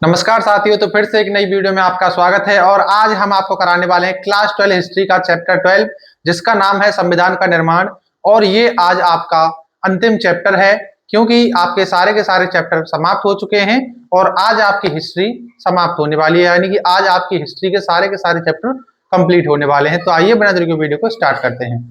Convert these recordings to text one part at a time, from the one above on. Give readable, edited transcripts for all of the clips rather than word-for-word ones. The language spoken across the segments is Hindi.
नमस्कार साथियों, तो फिर से एक नई वीडियो में आपका स्वागत है। और आज हम आपको कराने वाले हैं क्लास 12 हिस्ट्री का चैप्टर 12, जिसका नाम है संविधान का निर्माण। और ये आज आपका अंतिम चैप्टर है, क्योंकि आपके सारे के सारे चैप्टर समाप्त हो चुके हैं और आज आपकी हिस्ट्री समाप्त होने वाली है। यानी कि आज आपकी हिस्ट्री के सारे चैप्टर कंप्लीट होने वाले हैं। तो आइए बिना देरी के वीडियो को स्टार्ट करते हैं।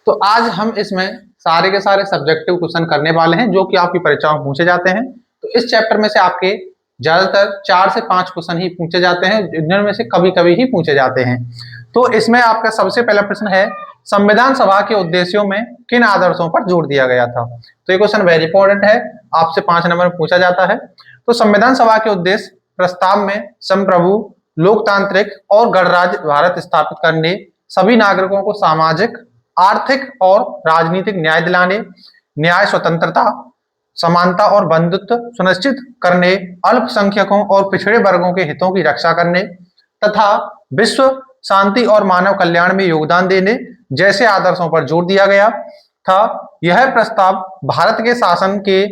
तो आज हम इसमें सारे के सारे सब्जेक्टिव क्वेश्चन करने वाले हैं, जो कि आपकी परीक्षाओं में पूछे जाते हैं। तो इस चैप्टर में से आपके ज्यादातर 4 से 5 क्वेश्चन ही पूछे जाते हैं, जिनमें से कभी कभी ही पूछे जाते हैं। तो इसमें आपका सबसे पहला प्रश्न है, संविधान सभा के उद्देश्यों में किन आदर्शों पर जोर दिया गया था। तो ये क्वेश्चन वेरी इंपॉर्टेंट है, आपसे 5 नंबर में पूछा जाता है। तो संविधान सभा के उद्देश्य प्रस्ताव में संप्रभु, लोकतांत्रिक और गणराज्य भारत स्थापित करने, सभी नागरिकों को सामाजिक, आर्थिक और राजनीतिक न्याय दिलाने, न्याय स्वतंत्रता, समानता और बंधुत्व सुनिश्चित करने, अल्पसंख्यकों और पिछड़े वर्गों के हितों की रक्षा करने तथा विश्व शांति और मानव कल्याण में योगदान देने जैसे आदर्शों पर जोर दिया गया था। यह प्रस्ताव भारत के शासन के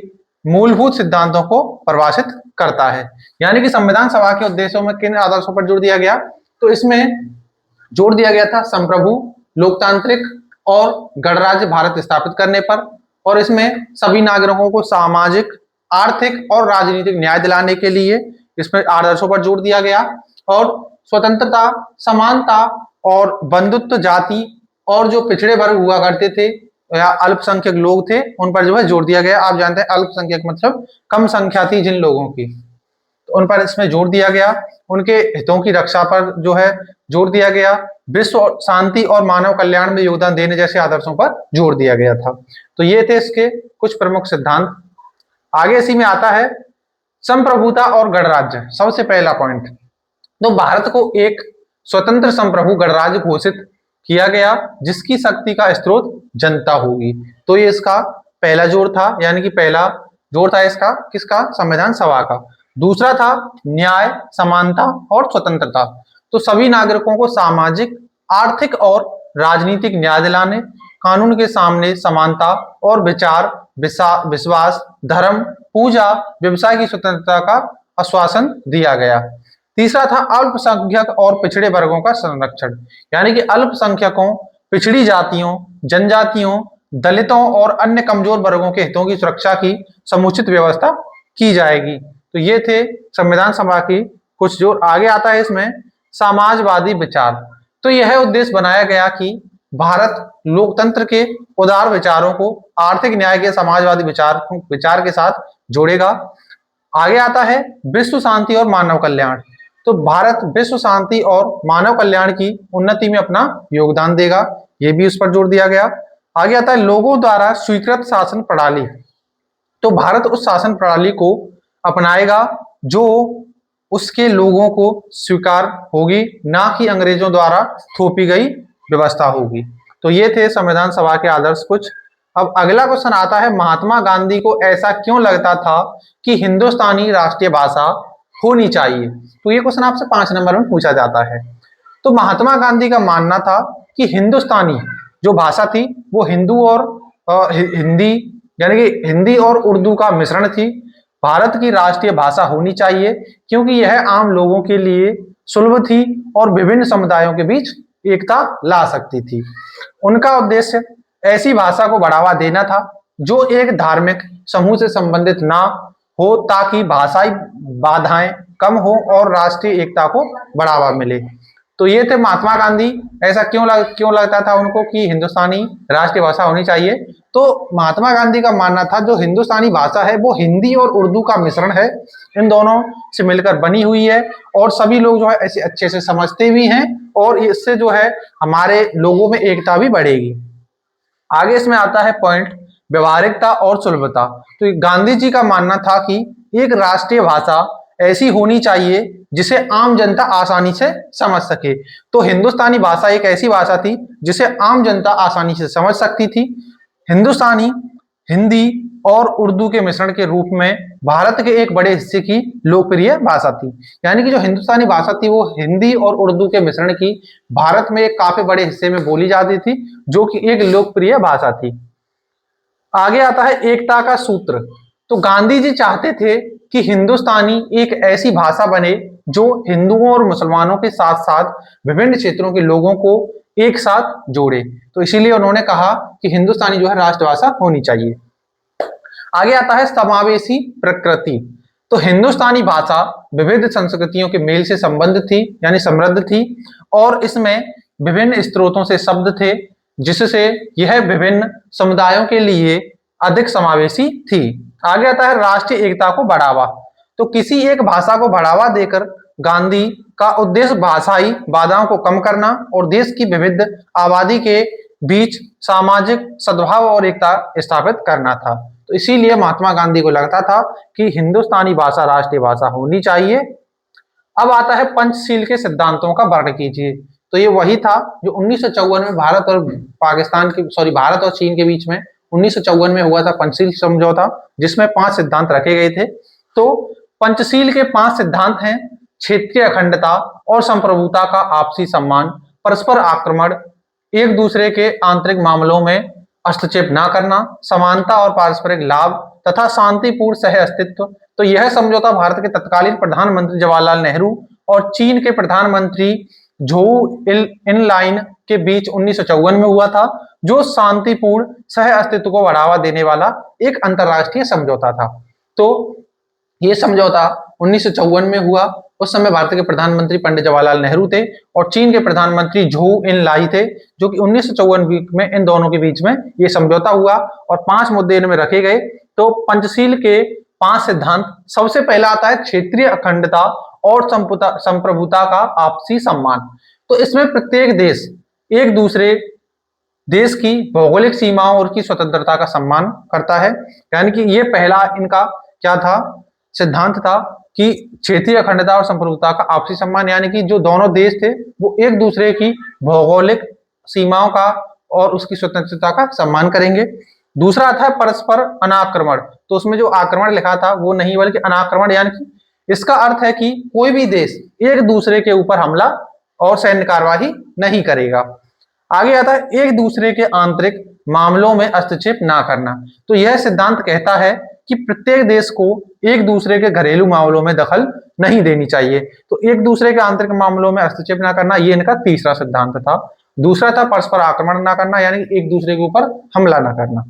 मूलभूत सिद्धांतों को परिभाषित करता है। यानी कि संविधान सभा के उद्देश्यों में किन आदर्शों पर जोर दिया गया, तो इसमें जोर दिया गया था संप्रभु, लोकतांत्रिक और गणराज्य भारत स्थापित करने पर। और इसमें सभी नागरिकों को सामाजिक, आर्थिक और राजनीतिक न्याय दिलाने के लिए इसमें आदर्शों पर जोर दिया गया। और स्वतंत्रता, समानता और बंधुत्व, जाति और जो पिछड़े वर्ग हुआ करते थे या अल्पसंख्यक लोग थे, उन पर जो है जोर दिया गया। आप जानते हैं अल्पसंख्यक मतलब कम संख्या थी जिन लोगों की, तो उन पर इसमें जोर दिया गया। उनके हितों की रक्षा पर जो है जोर दिया गया। विश्व शांति और मानव कल्याण में योगदान देने जैसे आदर्शों पर जोर दिया गया था। तो ये थे इसके कुछ प्रमुख सिद्धांत। आगे इसी में आता है संप्रभुता और गणराज्य। सबसे पहला पॉइंट, तो भारत को एक स्वतंत्र संप्रभु गणराज्य घोषित किया गया, जिसकी शक्ति का स्रोत जनता होगी। तो ये इसका पहला जोर था, यानी कि पहला जोर था इसका किसका, संविधान सभा का। दूसरा था न्याय, समानता और स्वतंत्रता। तो सभी नागरिकों को सामाजिक, आर्थिक और राजनीतिक न्याय दिलाने, कानून के सामने समानता और विचार, विश्वास, धर्म, पूजा, व्यवसाय की स्वतंत्रता का आश्वासन दिया गया। तीसरा था अल्पसंख्यक और पिछड़े वर्गों का संरक्षण। यानी कि अल्पसंख्यकों, पिछड़ी जातियों, जनजातियों, दलितों और अन्य कमजोर वर्गों के हितों की सुरक्षा की समुचित व्यवस्था की जाएगी। तो ये थे संविधान सभा की कुछ जो आगे आता है इसमें समाजवादी विचार। तो यह उद्देश्य बनाया गया कि भारत लोकतंत्र के उदार विचारों को आर्थिक न्याय के समाजवादी विचार के साथ जोड़ेगा। आगे आता है विश्व शांति और मानव कल्याण। तो भारत विश्व शांति और मानव कल्याण की उन्नति में अपना योगदान देगा, ये भी उस पर जोर दिया गया। आगे आता है लोगों द्वारा स्वीकृत शासन प्रणाली। तो भारत उस शासन प्रणाली को अपनाएगा जो उसके लोगों को स्वीकार होगी, ना कि अंग्रेजों द्वारा थोपी गई व्यवस्था होगी। तो ये थे संविधान सभा के आदर्श कुछ। अब अगला क्वेश्चन आता है, महात्मा गांधी को ऐसा क्यों लगता था कि हिंदुस्तानी राष्ट्रीय भाषा होनी चाहिए। तो ये क्वेश्चन आपसे 5 नंबर में पूछा जाता है। तो महात्मा गांधी का मानना था कि हिंदुस्तानी जो भाषा थी वो हिंदू और हिंदी, यानी कि हिंदी और उर्दू का मिश्रण थी, भारत की राष्ट्रीय भाषा होनी चाहिए, क्योंकि यह आम लोगों के लिए सुलभ थी और विभिन्न समुदायों के बीच एकता ला सकती थी। उनका उद्देश्य ऐसी भाषा को बढ़ावा देना था जो एक धार्मिक समूह से संबंधित ना हो, ताकि भाषाई बाधाएं कम हो और राष्ट्रीय एकता को बढ़ावा मिले। तो ये थे महात्मा गांधी। ऐसा क्यों लगता था उनको कि हिंदुस्तानी राष्ट्रीय भाषा होनी चाहिए। तो महात्मा गांधी का मानना था जो हिंदुस्तानी भाषा है वो हिंदी और उर्दू का मिश्रण है, इन दोनों से मिलकर बनी हुई है और सभी लोग जो है ऐसे अच्छे से समझते भी हैं और इससे जो है हमारे लोगों में एकता भी बढ़ेगी। आगे इसमें आता है पॉइंट व्यवहारिकता और सुलभता। तो गांधी जी का मानना था कि एक राष्ट्रीय भाषा ऐसी होनी चाहिए जिसे आम जनता आसानी से समझ सके। तो हिंदुस्तानी भाषा एक ऐसी भाषा थी जिसे आम जनता आसानी से समझ सकती थी। हिंदुस्तानी हिंदी और उर्दू के मिश्रण के रूप में भारत के एक बड़े हिस्से की लोकप्रिय भाषा थी। यानी कि जो हिंदुस्तानी भाषा थी वो हिंदी और उर्दू के मिश्रण की भारत में एक काफी बड़े हिस्से में बोली जाती थी, जो कि एक लोकप्रिय भाषा थी। आगे आता है एकता का सूत्र। तो गांधी जी चाहते थे कि हिंदुस्तानी एक ऐसी भाषा बने जो हिंदुओं और मुसलमानों के साथ साथ विभिन्न क्षेत्रों के लोगों को एक साथ जोड़े। तो इसीलिए उन्होंने कहा कि हिंदुस्तानी जो है राष्ट्रभाषा होनी चाहिए। आगे आता है समावेशी प्रकृति। तो हिंदुस्तानी भाषा विविध संस्कृतियों के मेल से संबंध थी, यानी समृद्ध थी, और इसमें विभिन्न स्रोतों से शब्द थे, जिससे यह विभिन्न समुदायों के लिए अधिक समावेशी थी। आगे आता है राष्ट्रीय एकता को बढ़ावा। तो किसी एक भाषा को बढ़ावा देकर गांधी का उद्देश्य भाषाई बाधाओं को कम करना और देश की विविध आबादी के बीच सामाजिक सद्भाव और एकता स्थापित करना था। तो इसीलिए महात्मा गांधी को लगता था कि हिंदुस्तानी भाषा राष्ट्रीय भाषा होनी चाहिए। अब आता है पंचशील के सिद्धांतों का वर्णन कीजिए। तो ये वही था जो 1954 में भारत और चीन के बीच में 1954 में हुआ था पंचशील समझौता, जिसमें 5 सिद्धांत रखे गए थे। तो पंचशील के 5 सिद्धांत हैं: क्षेत्रीय अखंडता और संप्रभुता का आपसी सम्मान, परस्पर आक्रमण, एक दूसरे के आंतरिक मामलों में हस्तक्षेप न करना, समानता और पारस्परिक लाभ तथा शांतिपूर्ण सह अस्तित्व। तो यह समझौता भारत के तत्कालीन प्रधानमंत्री जवाहरलाल नेहरू और चीन के प्रधानमंत्री झोउ इनलाइन के बीच 1954 में हुआ था, जो शांतिपूर्ण सह अस्तित्व को बढ़ावा देने वाला एक अंतरराष्ट्रीय समझौता था। तो ये समझौता 1954 में हुआ। उस समय भारत के प्रधानमंत्री पंडित जवाहरलाल नेहरू थे और चीन के प्रधानमंत्री झोउ इनलाई थे, जो कि 1954 में इन दोनों के बीच में ये समझौता हुआ और 5 मुद्दे इनमें रखे गए। तो पंचशील के 5 सिद्धांत, सबसे पहला आता है क्षेत्रीय अखंडता और संप्रभुता का आपसी सम्मान। तो इसमें प्रत्येक देश एक दूसरे देश की भौगोलिक सीमाओं और की स्वतंत्रता का सम्मान करता है। यानी कि ये पहला इनका क्या था, सिद्धांत था कि क्षेत्रीय अखंडता और संप्रभुता का आपसी सम्मान, यानी कि जो दोनों देश थे वो एक दूसरे की भौगोलिक सीमाओं का और उसकी स्वतंत्रता का सम्मान करेंगे। दूसरा था परस्पर अनाक्रमण। तो उसमें जो आक्रमण लिखा था वो नहीं बल्कि अनाक्रमण, यानी कि इसका अर्थ है कि कोई भी देश एक दूसरे के ऊपर हमला और सैन्य कार्यवाही नहीं करेगा। आगे आता है एक दूसरे के आंतरिक मामलों में हस्तक्षेप ना करना। तो यह सिद्धांत कहता है कि प्रत्येक देश को एक दूसरे के घरेलू मामलों में दखल नहीं देनी चाहिए। तो एक दूसरे के आंतरिक मामलों में हस्तक्षेप ना करना, ये इनका तीसरा सिद्धांत था। दूसरा था परस्पर आक्रमण ना करना, यानी एक दूसरे के ऊपर हमला ना करना।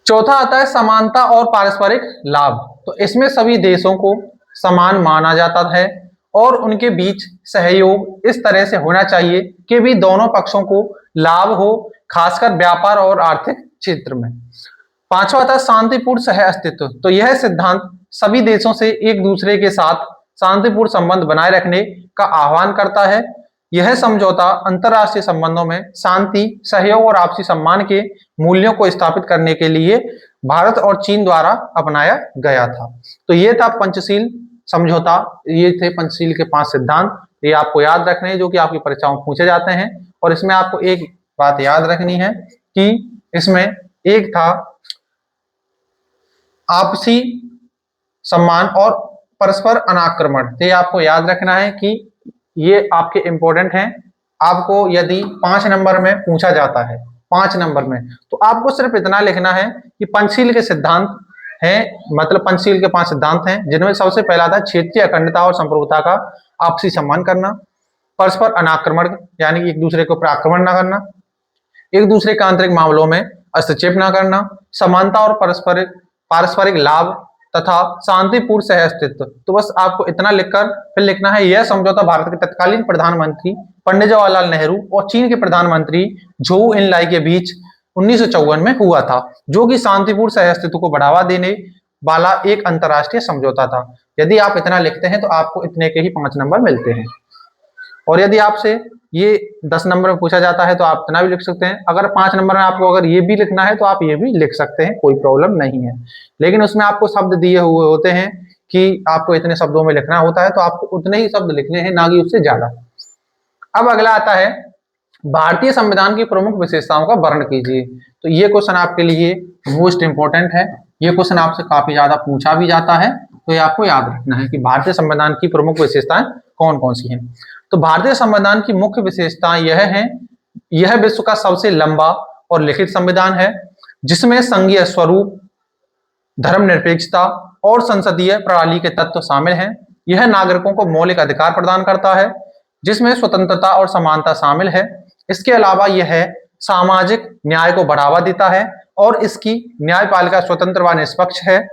चौथा आता है समानता और पारस्परिक लाभ। तो इसमें सभी देशों को समान माना जाता है और उनके बीच सहयोग इस तरह से होना चाहिए कि भी दोनों पक्षों को लाभ हो, खासकर व्यापार और आर्थिक क्षेत्र में। पांचवा था शांतिपूर्ण सह अस्तित्व। तो यह सिद्धांत सभी देशों से एक दूसरे के साथ शांतिपूर्ण संबंध बनाए रखने का आह्वान करता है। यह समझौता अंतरराष्ट्रीय संबंधों में शांति, सहयोग और आपसी सम्मान के मूल्यों को स्थापित करने के लिए भारत और चीन द्वारा अपनाया गया था। तो ये था पंचशील समझौता। ये थे पंचशील के 5 सिद्धांत। ये आपको याद रखने हैं, जो कि आपकी परीक्षाओं में पूछे जाते हैं। और इसमें आपको एक बात याद रखनी है कि इसमें एक था आपसी सम्मान और परस्पर अनाक्रमण। तो ये आपको याद रखना है कि ये आपके इंपॉर्टेंट हैं। आपको यदि 5 नंबर में पूछा जाता है, 5 नंबर में, तो आपको सिर्फ इतना लिखना है कि पंचशील के सिद्धांत हैं, मतलब पंचशील के 5 सिद्धांत हैं, जिनमें सबसे पहला था क्षेत्रीय अखंडता और संप्रभुता का आपसी सम्मान करना, परस्पर अनाक्रमण यानी कि एक दूसरे के ऊपर आक्रमण ना करना, एक दूसरे के आंतरिक मामलों में हस्तक्षेप ना करना, समानता और पारस्परिक लाभ तथा शांतिपूर्ण सह अस्तित्व। तो बस आपको इतना लिखकर फिर लिखना है यह समझौता भारत के तत्कालीन प्रधानमंत्री पंडित जवाहरलाल नेहरू और चीन के प्रधानमंत्री झोउ इनलाई के बीच 1954 में हुआ था, जो कि शांतिपूर्ण सह अस्तित्व को बढ़ावा देने वाला एक अंतरराष्ट्रीय समझौता था। यदि आप इतना लिखते हैं तो आपको इतने के ही 5 नंबर मिलते हैं। और यदि आपसे ये 10 नंबर में पूछा जाता है तो आप इतना भी लिख सकते हैं। अगर 5 नंबर में आपको अगर ये भी लिखना है तो आप ये भी लिख सकते हैं, कोई प्रॉब्लम नहीं है। लेकिन उसमें आपको शब्द दिए हुए होते हैं कि आपको इतने शब्दों में लिखना होता है, तो आपको उतने ही शब्द लिखने हैं, ना कि उससे ज्यादा। अब अगला आता है भारतीय संविधान की प्रमुख विशेषताओं का वर्णन कीजिए। तो ये क्वेश्चन आपके लिए मोस्ट इंपोर्टेंट है। ये क्वेश्चन आपसे काफी ज्यादा पूछा भी जाता है, तो ये आपको याद रखना है कि भारतीय संविधान की प्रमुख विशेषताएं कौन कौन सी हैं। तो भारतीय संविधान की मुख्य विशेषताएं यह हैं: यह विश्व का सबसे लंबा और लिखित संविधान है, जिसमें संघीय स्वरूप, धर्मनिरपेक्षता और संसदीय प्रणाली के तत्व शामिल हैं। यह नागरिकों को मौलिक अधिकार प्रदान करता है, जिसमें स्वतंत्रता और समानता शामिल है। इसके अलावा यह सामाजिक न्याय को बढ़ावा देता है और इसकी न्यायपालिका स्वतंत्र व निष्पक्ष है।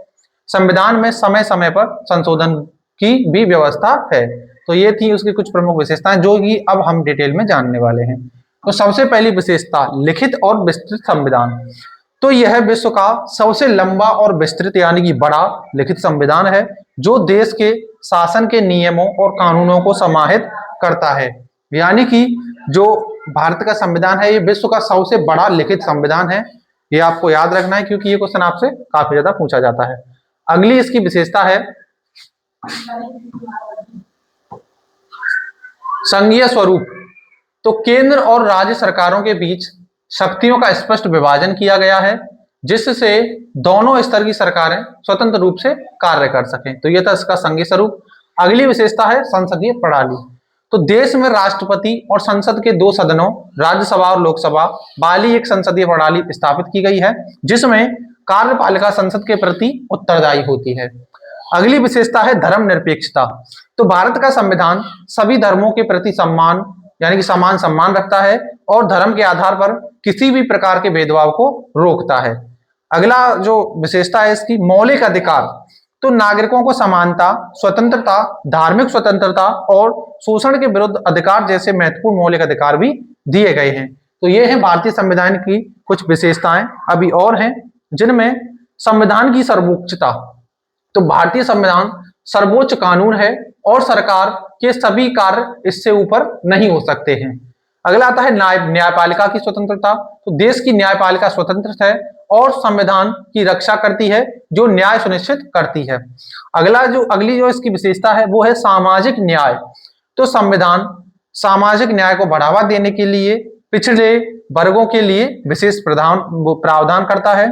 संविधान में समय समय पर संशोधन की भी व्यवस्था है। तो ये थी उसकी कुछ प्रमुख विशेषताएं, जो कि अब हम डिटेल में जानने वाले हैं। तो सबसे पहली विशेषता, लिखित और विस्तृत संविधान। तो यह विश्व का सबसे लंबा और विस्तृत यानी कि बड़ा लिखित संविधान है, जो देश के शासन के नियमों और कानूनों को समाहित करता है। यानी कि जो भारत का संविधान है, ये विश्व का सबसे बड़ा लिखित संविधान है। ये आपको याद रखना है, क्योंकि ये क्वेश्चन आपसे काफी ज्यादा पूछा जाता है। अगली इसकी विशेषता है संघीय स्वरूप। तो केंद्र और राज्य सरकारों के बीच शक्तियों का स्पष्ट विभाजन किया गया है, जिससे दोनों स्तर की सरकारें स्वतंत्र रूप से कार्य कर सकें। तो यह था इसका संघीय स्वरूप। अगली विशेषता है संसदीय प्रणाली। तो देश में राष्ट्रपति और संसद के दो सदनों, राज्यसभा और लोकसभा वाली एक संसदीय प्रणाली स्थापित की गई है, जिसमें कार्यपालिका संसद के प्रति उत्तरदायी होती है। अगली विशेषता है धर्मनिरपेक्षता। तो भारत का संविधान सभी धर्मों के प्रति सम्मान यानी कि समान सम्मान रखता है और धर्म के आधार पर किसी भी प्रकार के भेदभाव को रोकता है। अगला जो विशेषता है इसकी, मौलिक अधिकार। तो नागरिकों को समानता, स्वतंत्रता, धार्मिक स्वतंत्रता और शोषण के विरुद्ध अधिकार जैसे महत्वपूर्ण मौलिक अधिकार भी दिए गए हैं। तो ये है भारतीय संविधान की कुछ विशेषताएं। अभी और हैं, जिनमें संविधान की सर्वोच्चता। तो भारतीय संविधान सर्वोच्च कानून है और सरकार के सभी कार्य इससे ऊपर नहीं हो सकते हैं। अगला आता है न्यायपालिका की स्वतंत्रता। तो देश की न्यायपालिका स्वतंत्र है और संविधान की रक्षा करती है, जो न्याय सुनिश्चित करती है। अगली जो इसकी विशेषता है वो है सामाजिक न्याय। तो संविधान सामाजिक न्याय को बढ़ावा देने के लिए पिछड़े वर्गों के लिए विशेष प्रावधान करता है।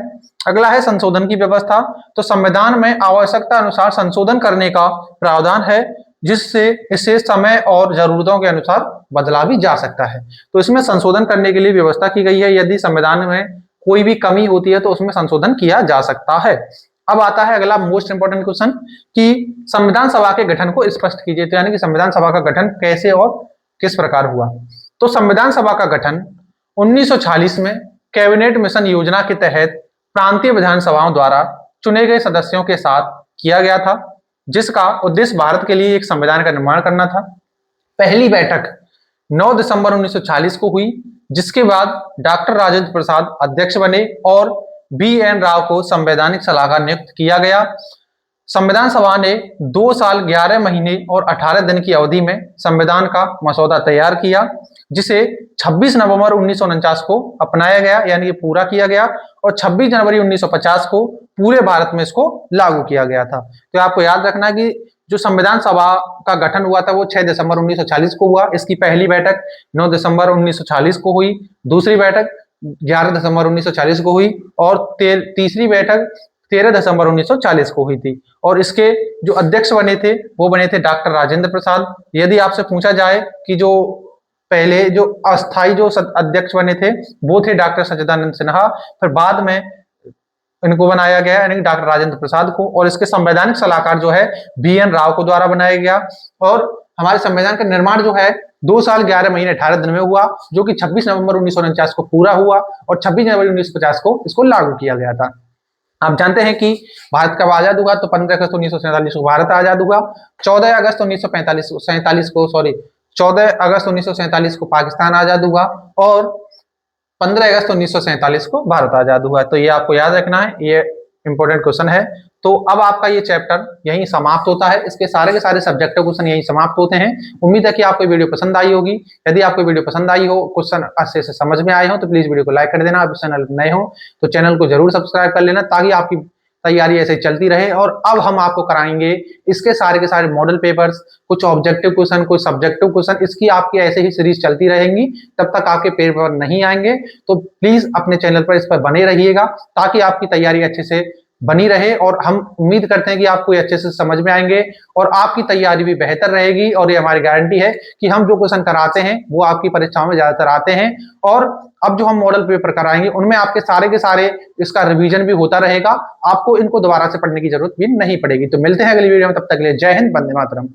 अगला है संशोधन की व्यवस्था। तो संविधान में आवश्यकता अनुसार संशोधन करने का प्रावधान है, जिससे इसे समय और जरूरतों के अनुसार बदला भी जा सकता है। तो इसमें संशोधन करने के लिए व्यवस्था की गई है। यदि संविधान में कोई भी कमी होती है तो उसमें संशोधन किया जा सकता है। अब आता है अगला मोस्ट इंपोर्टेंट क्वेश्चन कि संविधान सभा के गठन को स्पष्ट कीजिए। तो यानी कि संविधान सभा का गठन कैसे और किस प्रकार हुआ। तो संविधान सभा का गठन 1946 में कैबिनेट मिशन योजना के तहत प्रांतीय विधानसभाओं द्वारा चुने गए सदस्यों के साथ किया गया था, जिसका उद्देश्य भारत के लिए एक संविधान का निर्माण करना था। पहली बैठक 9 दिसंबर 1940 को हुई, जिसके बाद डॉक्टर राजेंद्र प्रसाद अध्यक्ष बने और BN राव को संवैधानिक सलाहकार नियुक्त किया गया। संविधान सभा ने 2 साल 11 महीने और 18 दिन की अवधि में संविधान का मसौदा तैयार किया, जिसे 26 नवंबर 1949 को अपनाया गया यानी कि पूरा किया गया और 26 जनवरी 1950 को पूरे भारत में इसको लागू किया गया था। तो आपको याद रखना है कि जो संविधान सभा का गठन हुआ था वो 6 दिसंबर 1940 को हुआ। इसकी पहली बैठक 9 दिसंबर 1940 को हुई, दूसरी बैठक 11 दिसंबर 1940 को हुई और तीसरी बैठक 13 दिसंबर 1940 को हुई थी। और इसके जो अध्यक्ष बने थे वो बने थे डॉक्टर राजेंद्र प्रसाद। यदि आपसे पूछा जाए कि जो पहले जो अस्थाई जो अध्यक्ष बने थे वो थे डॉक्टर सच्चिदानंद सिन्हा, फिर बाद में इनको बनाया गया यानी डॉक्टर राजेंद्र प्रसाद को, और इसके संवैधानिक सलाहकार जो है BN राव को द्वारा बनाया गया। और हमारे संविधान का निर्माण जो है 2 साल 11 महीने 18 दिन में हुआ, जो कि 26 नवंबर 1949 को पूरा हुआ और 26 जनवरी 1950 को इसको लागू किया गया था। आप जानते हैं कि भारत कब आजाद हुआ। तो 15 अगस्त 1947 को भारत आजाद हुआ। 14 अगस्त 1947 को पाकिस्तान आजाद हुआ और 15 अगस्त 1947 को भारत आजाद हुआ। तो ये आपको याद रखना है, ये इंपॉर्टेंट क्वेश्चन है। तो अब आपका ये चैप्टर यहीं समाप्त होता है। इसके सारे के सारे सब्जेक्टिव क्वेश्चन यहीं समाप्त होते हैं। उम्मीद है कि आपको वीडियो पसंद आई होगी। यदि आपको वीडियो पसंद आई हो, क्वेश्चन अच्छे से समझ में आए हो, तो प्लीज वीडियो को लाइक कर देना। आप चैनल नए हो तो चैनल को जरूर सब्सक्राइब कर लेना, ताकि आपकी तैयारी ऐसे चलती रहे। और अब हम आपको कराएंगे इसके सारे के सारे मॉडल पेपर्स, कुछ ऑब्जेक्टिव क्वेश्चन, कुछ सब्जेक्टिव क्वेश्चन। इसकी आपकी ऐसे ही सीरीज चलती रहेंगी, तब तक आपके पेपर नहीं आएंगे। तो प्लीज अपने चैनल पर इस पर बने रहिएगा, ताकि आपकी तैयारी अच्छे से बनी रहे और हम उम्मीद करते हैं कि आपको ये अच्छे से समझ में आएंगे और आपकी तैयारी भी बेहतर रहेगी। और ये हमारी गारंटी है कि हम जो क्वेश्चन कराते हैं वो आपकी परीक्षाओं में ज्यादातर आते हैं। और अब जो हम मॉडल पेपर कराएंगे उनमें आपके सारे के सारे इसका रिवीजन भी होता रहेगा, आपको इनको दोबारा से पढ़ने की जरूरत भी नहीं पड़ेगी। तो मिलते हैं अगली वीडियो में, तब तक के लिए जय हिंद, वंदे मातरम।